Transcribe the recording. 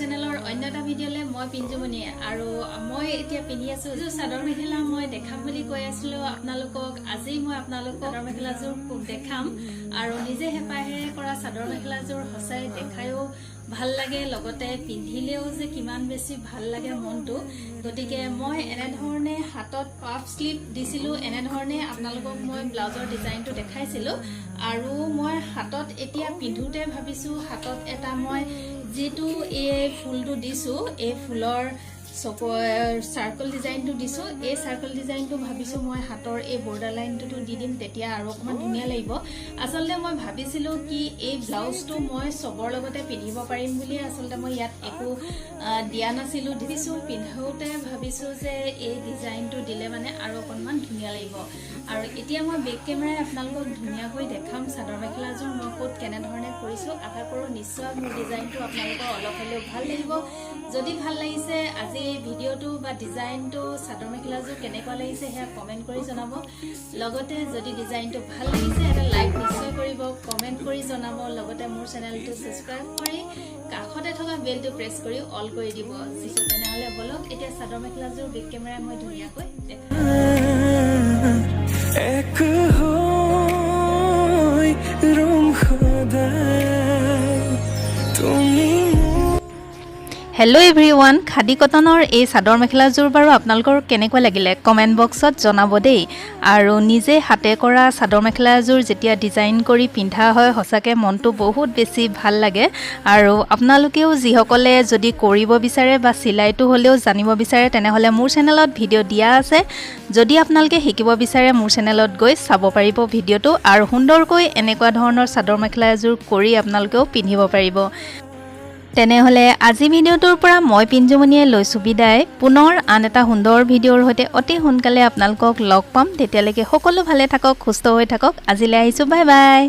চেনেলৰ অন্য এটা ভিডিঅ'লে মই পিঞ্জুমনি আৰু মই এতিয়া পিন্ধি আছো চাদৰ মেখেলা মই দেখাম বুলি কৈ আছিলো আপোনালোকক আজি মই আপোনালোকক চাদৰ মেখেলাযোৰ দেখাম আৰু নিজে হেপাহে কৰা চাদৰ মেখেলাযোৰ হসাই দেখায়ো ভাল লাগে লগতে পিন্ধিলেও যে কিমান বেছি ভাল লাগে মনটো গতিকে মই এনে ধৰণে হাতত পাফ স্লিপ দিছিলো এনে ধৰণে আপোনালোকক মই ব্লাউজৰ ডিজাইনটো দেখাইছিলো আৰু মই হাতত এতিয়া পিন্ধুতে ভাবিছো হাতত এটা মই যেটো এই ফুলটো দিছো এই ফুলৰ সাৰ্কেল ডিজাইনটো দিছো এই সাৰ্কেল ডিজাইনটো ভাবিছো মই হাতৰ এই বৰ্ডাৰ লাইনটো দি দিম তেতিয়া আৰু অকমান ধুনীয়া লাগিব আসলে মই ভাবিছিলো কি এই ব্লাউজটো মই সবৰ লগতে পিন্ধিব পাৰিম বুলি আসলে মই ইয়াত একো দিয়া নাছিলো দিছো পিন্ধোতে ভাবিছো যে এই ডিজাইনটো দিলে মানে আৰু অকমান ধুনীয়া লাগিব আৰু এতিয়া মই বেক কেমেৰাই আপোনালোকক ধুনীয়াকৈ দেখাম চাদৰ মেখেলাযোৰ মই ক'ত কেনে ধৰণে কৰিছো আশা কৰো নিশ্চয় মোৰ ডিজাইনটো আপোনালোকৰ অলপ হলেও ভাল লাগিব যদি ভাল লাগিছে আজি এই ভিডিঅ'টো বা ডিজাইনটো চাদৰ মেখেলাযোৰ কেনেকুৱা লাগিছে হেয়া কমেন্ট কৰি জনাব লগতে যদি ডিজাইনটো ভাল লাগিছে এটা লাইক নিশ্চয় কৰিব কমেন্ট কৰি জনাব লগতে মোৰ চেনেলটো সাবস্ক্ৰাইব কৰি কাষতে থকা বেলটো প্ৰেছ কৰি অল কৰি দিব যিটো তেনেহলে বলক এতিয়া চাদৰ মেখেলাযোৰ বেক কেমেৰাই মই ধুনীয়াকৈ দেখাম এক হৈ ৰং খোদাই তুমি হেল্ল' এভৰিৱান খাদি কটনৰ এই চাদৰ মেখেলাযোৰ বাৰু আপোনালোকৰ কেনেকুৱা লাগিলে কমেন্ট বক্সত জনাব দেই আৰু নিজে হাতে কৰা চাদৰ মেখেলাযোৰ যেতিয়া ডিজাইন কৰি পিন্ধা হয় হসাকে মনটো বহুত বেছি ভাল লাগে আৰু আপোনালোকেও যিসকলে যদি কৰিব বিচাৰে বা সিলাইটো হলেও জানিব বিচাৰে তেনেহলে মোৰ চেনেলত ভিডিঅ' দিয়া আছে যদি আপোনালোকে শিকিব বিচাৰে মোৰ চেনেলত গৈ চাব পাৰিব ভিডিঅ'টো আৰু সুন্দৰকৈ এনেকুৱা ধৰণৰ চাদৰ মেখেলাযোৰ কৰি আপোনালোকেও পিন্ধিব পাৰিব তেনেহলে আজি ভিডিঅ'টোৰ পৰা মই পিঞ্জুমনিয়ে লৈছো বিদায় পুনৰ আন এটা সুন্দৰ ভিডিঅ'ৰ হৈতে অতি সোনকালে আপোনালোকক লগ পাম তেতিয়ালৈকে সকলো ভালে থাকক সুস্থ হৈ থাকক আজিলৈ আহিছো বাই বাই